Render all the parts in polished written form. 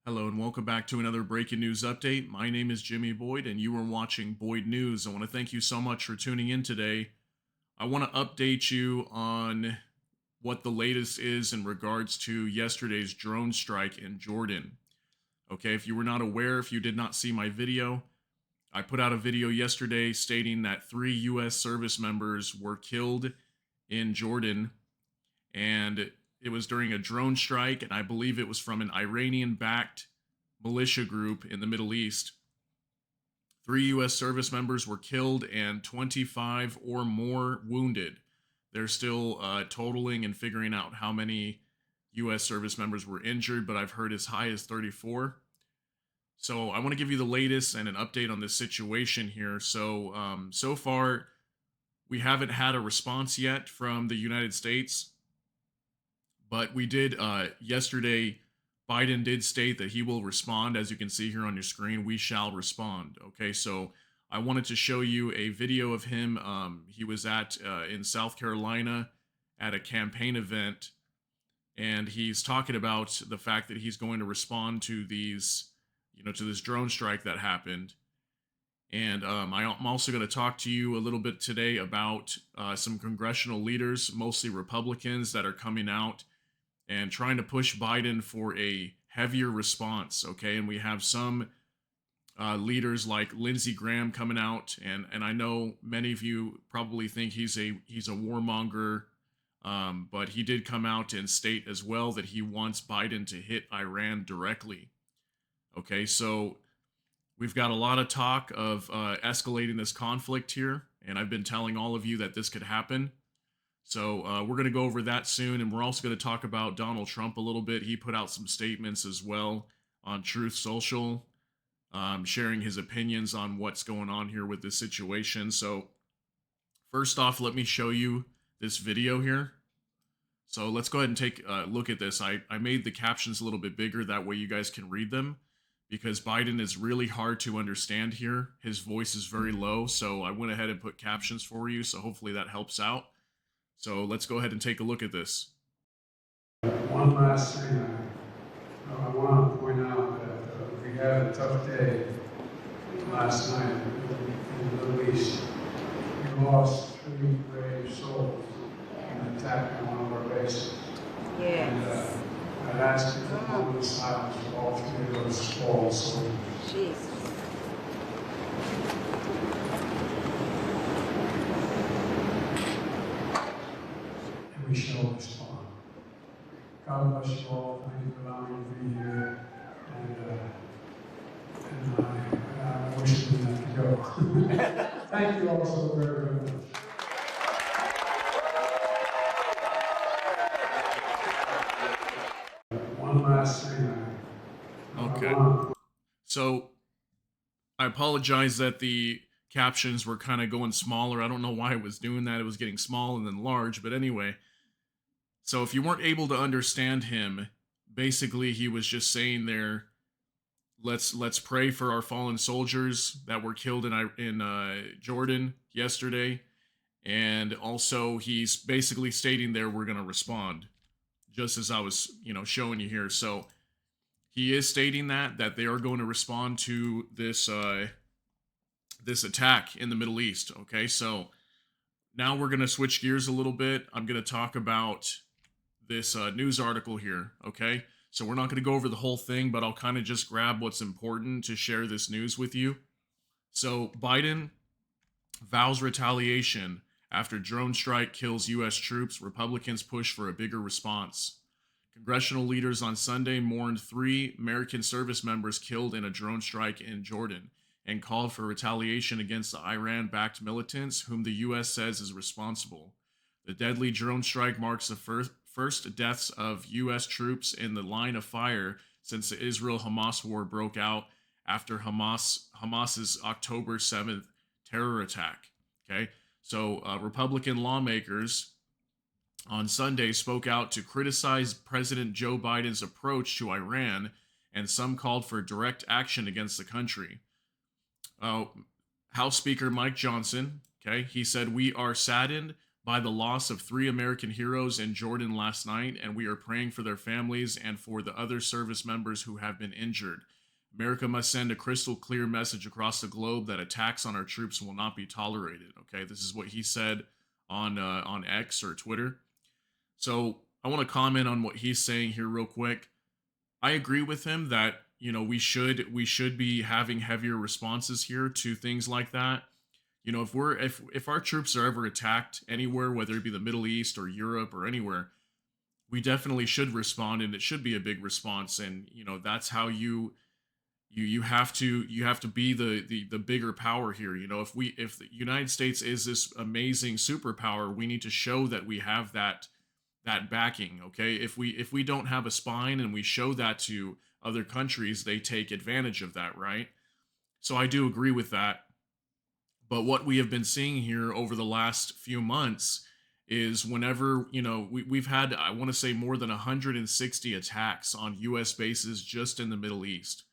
Hello and welcome back to another breaking news update. My name is Jimmy Boyd and you are watching Boyd News. I want to thank you so much for tuning in today. I want to update you on what the latest is in regards to yesterday's drone strike in Jordan. Okay, if you were not aware, if you did not see my video, I put out a video yesterday stating that 3 U.S. service members were killed in Jordan, and it was during a drone strike, and I believe it was from an Iranian backed militia group in the Middle East. 3 U.S. service members were killed and 25 or more wounded. They're still totaling and figuring out how many U.S. service members were injured, but I've heard as high as 34. So I want to give you the latest and an update on this situation here. So far, we haven't had a response yet from the United States, but we did yesterday. Biden did state that he will respond. As you can see here on your screen, we shall respond. Okay, so I wanted to show you a video of him. He was at in South Carolina at a campaign event, and he's talking about the fact that he's going to respond to these, to this drone strike that happened. And I'm also going to talk to you a little bit today about some congressional leaders, mostly Republicans, that are coming out and trying to push Biden for a heavier response. Okay, and we have some leaders like Lindsey Graham coming out, and I know many of you probably think he's a warmonger, but he did come out and state as well that he wants Biden to hit Iran directly. Okay, so we've got a lot of talk of escalating this conflict here, and I've been telling all of you that this could happen. So we're going to go over that soon, and we're also going to talk about Donald Trump a little bit. He put out some statements as well on Truth Social, sharing his opinions on what's going on here with this situation. So first off, let me show you this video here. So let's go ahead and take a look at this. I made the captions a little bit bigger, that way you guys can read them, because Biden is really hard to understand here. His voice is very low, so I went ahead and put captions for you, so hopefully that helps out. So let's go ahead and take a look at this. One last thing I want to point out that we had a tough day last night in the Middle East. We lost 3 brave souls in an attack on one of our bases. Yes. And I'd ask you for a moment of silence for all 3 of those fallen soldiers. Jesus. We shall respond. God bless you all. Thank you for allowing me to be here. And I wish we didn't have to go. Thank you all so very, very much. One last thing. Okay. So I apologize that the captions were kind of going smaller. I don't know why it was doing that. It was getting small and then large, but anyway. So if you weren't able to understand him, basically he was just saying there, let's pray for our fallen soldiers that were killed in Jordan yesterday, and also he's basically stating there we're going to respond, just as I was showing you here. So he is stating that they are going to respond to this this attack in the Middle East. Okay, so now we're going to switch gears a little bit. I'm going to talk about this news article here. Okay, so we're not going to go over the whole thing, but I'll kind of just grab what's important to share this news with you. So Biden vows retaliation after drone strike kills U.S. troops. Republicans push for a bigger response. Congressional leaders on Sunday mourned 3 American service members killed in a drone strike in Jordan and called for retaliation against the Iran-backed militants, whom the U.S. says is responsible. The deadly drone strike marks the first deaths of U.S. troops in the line of fire since the Israel-Hamas war broke out after Hamas's October 7th terror attack. Okay, so Republican lawmakers on Sunday spoke out to criticize President Joe Biden's approach to Iran, and some called for direct action against the country. House Speaker Mike Johnson, okay, he said, "We are saddened by the loss of 3 American heroes in Jordan last night, and we are praying for their families and for the other service members who have been injured. America must send a crystal clear message across the globe that attacks on our troops will not be tolerated. Okay, this is what he said on X or Twitter. So I want to comment on what he's saying here real quick. I agree with him that we should be having heavier responses here to things like that. If our troops are ever attacked anywhere, whether it be the Middle East or Europe or anywhere, we definitely should respond, and it should be a big response. And that's how you have to be the bigger power here. If the United States is this amazing superpower, we need to show that we have that backing. Okay, if we don't have a spine and we show that to other countries, they take advantage of that, right? So I do agree with that. But what we have been seeing here over the last few months is whenever, we've had, I want to say, more than 160 attacks on US bases just in the Middle East.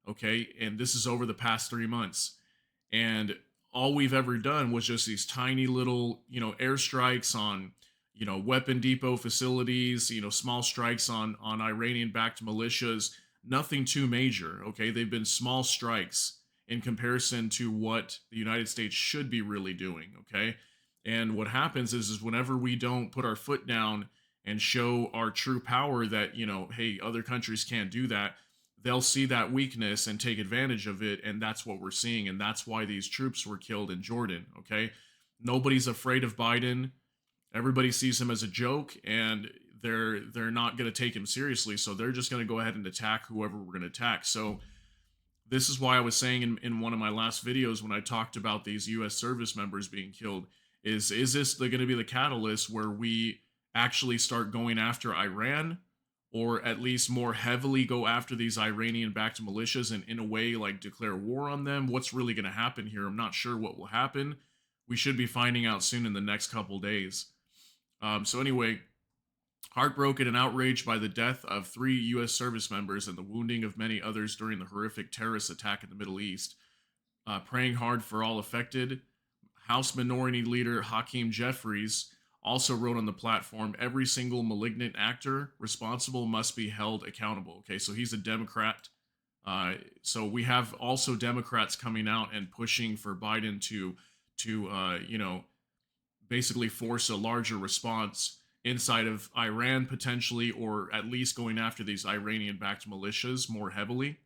Okay. And this is over the past 3 months. And all we've ever done was just these tiny little, airstrikes on, weapon depot facilities, small strikes on Iranian backed militias, nothing too major. Okay. They've been small strikes in comparison to what the United States should be really doing. Okay. And what happens is whenever we don't put our foot down and show our true power that, hey, other countries can't do that, they'll see that weakness and take advantage of it. And that's what we're seeing. And that's why these troops were killed in Jordan. Okay. Nobody's afraid of Biden. Everybody sees him as a joke, and they're not going to take him seriously. So they're just going to go ahead and attack whoever we're going to attack. So this is why I was saying in one of my last videos when I talked about these U.S. service members being killed, is this going to be the catalyst where we actually start going after Iran, or at least more heavily go after these Iranian-backed militias and in a way like declare war on them? What's really going to happen here? I'm not sure what will happen. We should be finding out soon in the next couple days. So anyway, heartbroken and outraged by the death of 3 U.S. service members and the wounding of many others during the horrific terrorist attack in the Middle East, praying hard for all affected, House Minority Leader Hakeem Jeffries also wrote on the platform, every single malignant actor responsible must be held accountable. Okay, so he's a Democrat. So we have also Democrats coming out and pushing for Biden to basically force a larger response inside of Iran potentially, or at least going after these Iranian-backed militias more heavily.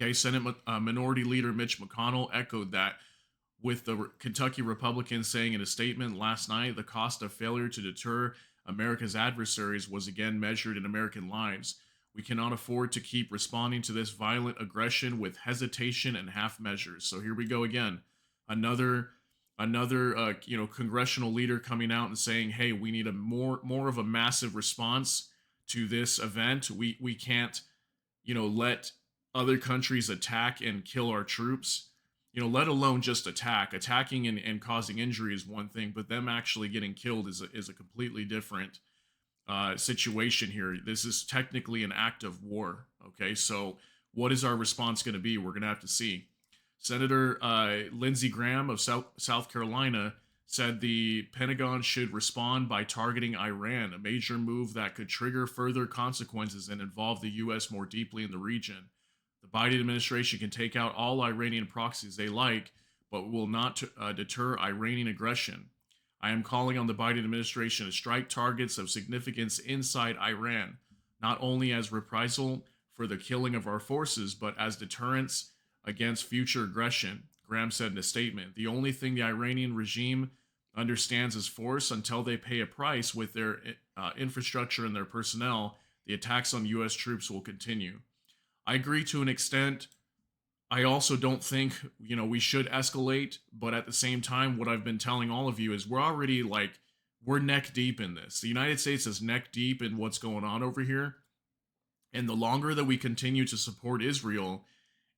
Okay, Senate Minority Leader Mitch McConnell echoed that, with the Kentucky Republicans saying in a statement last night, the cost of failure to deter America's adversaries was again measured in American lives. We cannot afford to keep responding to this violent aggression with hesitation and half measures. So here we go again. Another congressional leader coming out and saying, hey, we need a more of a massive response to this event. We can't let other countries attack and kill our troops, let alone just attacking and causing injury is one thing, but them actually getting killed is a completely different situation here. This is technically an act of war. Okay, so what is our response going to be? We're going to have to see. Senator Lindsey Graham of South Carolina said the Pentagon should respond by targeting Iran, a major move that could trigger further consequences and involve the U.S. more deeply in the region. The Biden administration can take out all Iranian proxies they like, but will not deter Iranian aggression. I am calling on the Biden administration to strike targets of significance inside Iran, not only as reprisal for the killing of our forces, but as deterrence against future aggression, Graham said in a statement. The only thing the Iranian regime understands is force. Until they pay a price with their infrastructure and their personnel, the attacks on U.S. troops will continue. I agree to an extent. I also don't think, we should escalate, but at the same time, what I've been telling all of you is we're neck deep in this. The United States is neck deep in what's going on over here. And the longer that we continue to support Israel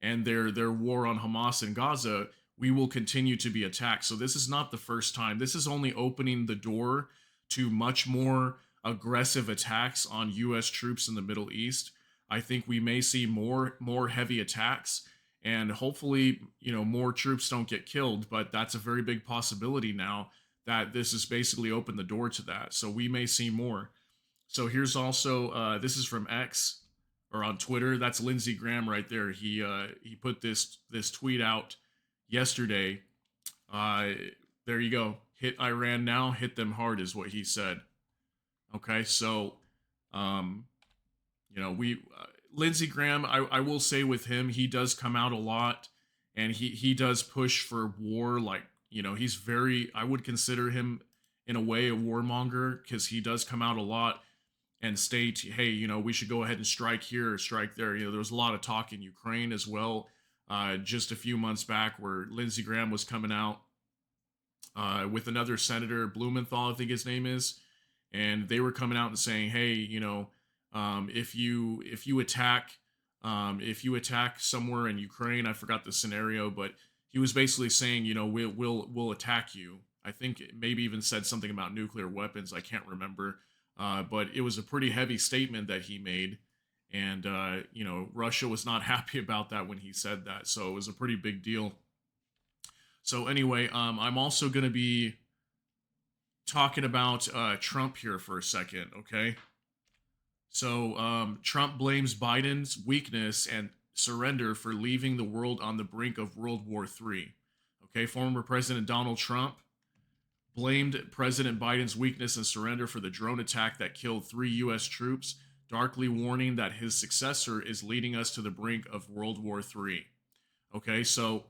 and their war on Hamas and Gaza, we will continue to be attacked. So this is not the first time. This is only opening the door to much more aggressive attacks on U.S. troops in the Middle East. I think we may see more heavy attacks, and hopefully, more troops don't get killed, but that's a very big possibility now that this has basically opened the door to that. So we may see more. So here's also this is from X or on Twitter. That's Lindsey Graham right there. He put this tweet out yesterday. Uh, there you go. Hit Iran now, hit them hard is what he said. Okay, so um, we Lindsey Graham. I will say with him, he does come out a lot, and he does push for war. Like he's very. I would consider him in a way a warmonger because he does come out a lot and state, hey, we should go ahead and strike here or strike there. There was a lot of talk in Ukraine as well, just a few months back, where Lindsey Graham was coming out with another senator, Blumenthal, I think his name is, and they were coming out and saying, hey, if you attack somewhere in Ukraine, I forgot the scenario, but he was basically saying, we'll attack you. I think it maybe even said something about nuclear weapons. I can't remember, but it was a pretty heavy statement that he made, and Russia was not happy about that when he said that. So it was a pretty big deal. So anyway, I'm also going to be talking about Trump here for a second, okay? So Trump blames Biden's weakness and surrender for leaving the world on the brink of World War III. Okay, former President Donald Trump blamed President Biden's weakness and surrender for the drone attack that killed 3 U.S. troops, darkly warning that his successor is leading us to the brink of World War III. Okay, so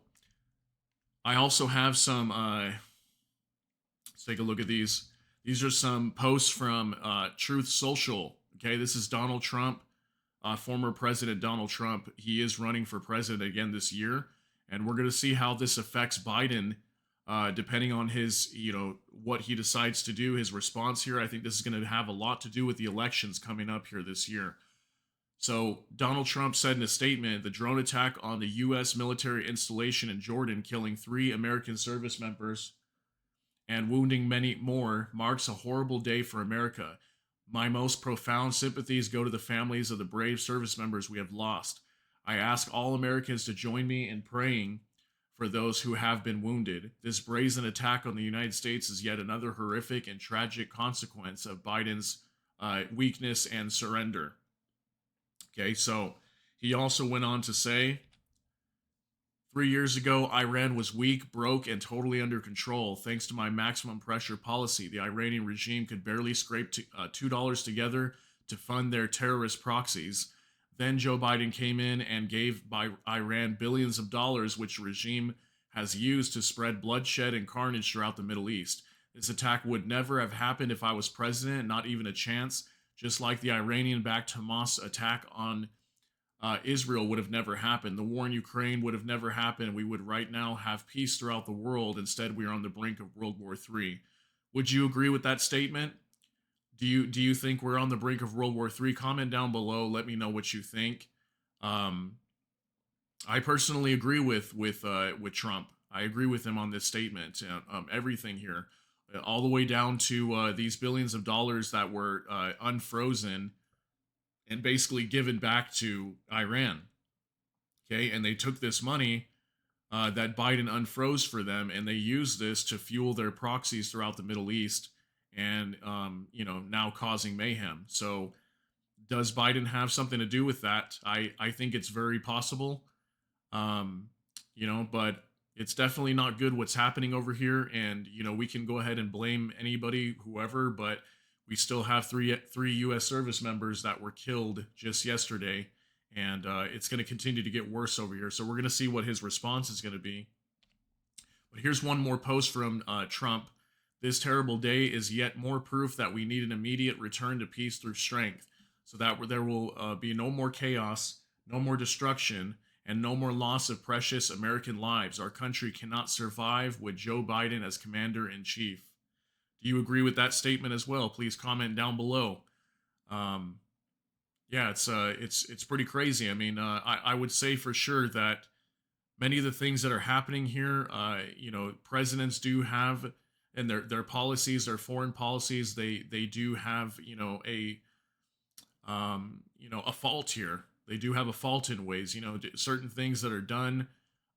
I also have some, let's take a look at these. These are some posts from Truth Social. Okay, this is Donald Trump, former President Donald Trump. He is running for president again this year, and we're going to see how this affects Biden, depending on his, what he decides to do, his response here. I think this is going to have a lot to do with the elections coming up here this year. So Donald Trump said in a statement, the drone attack on the U.S. military installation in Jordan, killing 3 American service members and wounding many more, marks a horrible day for America. My most profound sympathies go to the families of the brave service members we have lost. I ask all Americans to join me in praying for those who have been wounded. This brazen attack on the United States is yet another horrific and tragic consequence of Biden's weakness and surrender. Okay, so he also went on to say, 3 years ago, Iran was weak, broke, and totally under control. Thanks to my maximum pressure policy, the Iranian regime could barely scrape $2 together to fund their terrorist proxies. Then Joe Biden came in and gave Iran billions of dollars, which the regime has used to spread bloodshed and carnage throughout the Middle East. This attack would never have happened if I was president, not even a chance. Just like the Iranian-backed Hamas attack on Israel would have never happened. The war in Ukraine would have never happened. We would right now have peace throughout the world. Instead, we are on the brink of World War III. Would you agree with that statement? Do you think we're on the brink of World War III? Comment down below. Let me know what you think. I personally agree with Trump. I agree with him on this statement. Everything here, all the way down to these billions of dollars that were unfrozen and basically given back to Iran. Okay, and they took this money that Biden unfroze for them, and they used this to fuel their proxies throughout the Middle East, and now causing mayhem. So, does Biden have something to do with that? I think it's very possible. But it's definitely not good what's happening over here, and we can go ahead and blame anybody, whoever, but we still have three U.S. service members that were killed just yesterday, and it's going to continue to get worse over here. So we're going to see what his response is going to be. But here's one more post from Trump. This terrible day is yet more proof that we need an immediate return to peace through strength, so that there will be no more chaos, no more destruction, and no more loss of precious American lives. Our country cannot survive with Joe Biden as commander-in-chief. Do you agree with that statement as well? Please comment down below. It's pretty crazy. I mean, I would say for sure that many of the things that are happening here, presidents do have, and their policies, their foreign policies, they do have, a fault here. They do have a fault in ways. Certain things that are done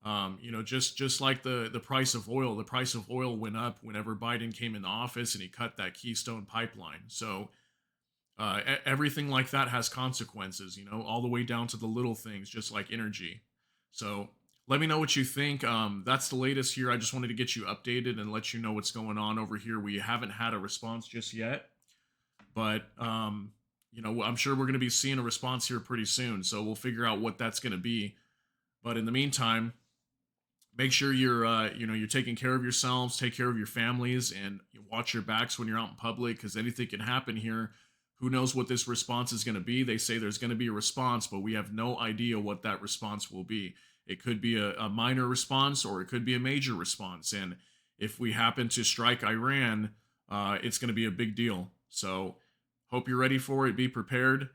Just like the price of oil, the price of oil went up whenever Biden came into office and he cut that Keystone pipeline. So everything like that has consequences, all the way down to the little things, just like energy. So let me know what you think. That's the latest here. I just wanted to get you updated and let you know what's going on over here. We haven't had a response just yet, but I'm sure we're going to be seeing a response here pretty soon. So we'll figure out what that's going to be. But in the meantime, make sure you're taking care of yourselves, take care of your families, and you watch your backs when you're out in public, because anything can happen here. Who knows what this response is going to be? They say there's going to be a response, but we have no idea what that response will be. It could be a minor response, or it could be a major response. And if we happen to strike Iran, it's going to be a big deal. So hope you're ready for it. Be prepared.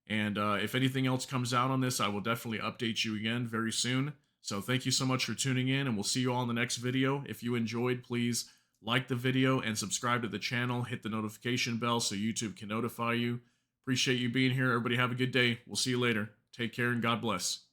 And if anything else comes out on this, I will definitely update you again very soon. So thank you so much for tuning in, and we'll see you all in the next video. If you enjoyed, please like the video and subscribe to the channel. Hit the notification bell so YouTube can notify you. Appreciate you being here. Everybody have a good day. We'll see you later. Take care and God bless.